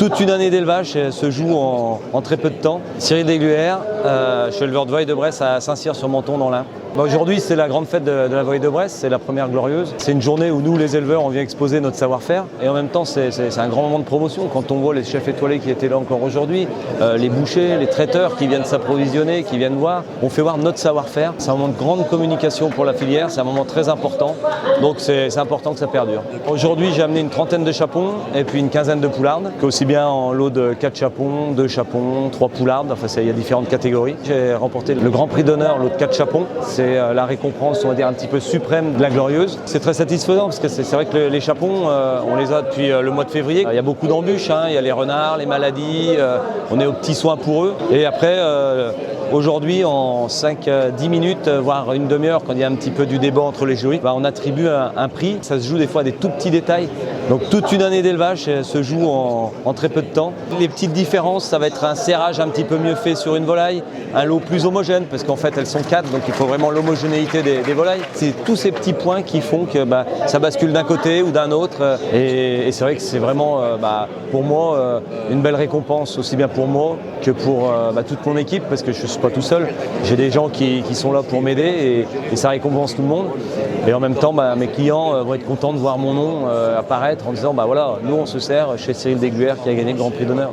Toute une année d'élevage se joue en très peu de temps. Cyril Desgluères, je suis éleveur de volailles de Bresse à Saint-Cyr-sur-Menton dans l'Ain. Aujourd'hui, c'est la grande fête de la volaille de Bresse, c'est la première glorieuse. C'est une journée où nous, les éleveurs, on vient exposer notre savoir-faire. Et en même temps, c'est un grand moment de promotion. Quand on voit les chefs étoilés qui étaient là encore aujourd'hui, les bouchers, les traiteurs qui viennent s'approvisionner, qui viennent voir, on fait voir notre savoir-faire. C'est un moment de grande communication pour la filière, c'est un moment très important. Donc c'est important que ça perdure. Aujourd'hui, j'ai amené une trentaine de chapons et puis une quinzaine de poulardes, aussi bien en lot de 4 chapons, 2 chapons, 3 poulardes, enfin il y a différentes catégories. J'ai remporté le grand prix d'honneur, lot de 4 chapons. C'est la récompense, on va dire, un petit peu suprême de la glorieuse. C'est très satisfaisant parce que c'est vrai que les chapons, on les a depuis le mois de février. Il y a beaucoup d'embûches, il y a les renards, les maladies, on est aux petits soins pour eux. Et après, aujourd'hui, en 5-10 minutes, voire une demi-heure, quand il y a un petit peu du débat entre les jurys, on attribue un prix. Ça se joue des fois à des tout petits détails. Donc toute une année d'élevage se joue en très peu de temps. Les petites différences, ça va être un serrage un petit peu mieux fait sur une volaille, un lot plus homogène, parce qu'en fait elles sont 4, donc il faut vraiment l'homogénéité des volailles. C'est tous ces petits points qui font que ça bascule d'un côté ou d'un autre. Et c'est vrai que c'est vraiment pour moi une belle récompense, aussi bien pour moi que pour toute mon équipe, parce que je ne suis pas tout seul. J'ai des gens qui sont là pour m'aider et ça récompense tout le monde. Et en même temps, mes clients vont être contents de voir mon nom apparaître en disant voilà, nous on se sert chez Cyril Desgluères qui a gagné le Grand Prix d'honneur.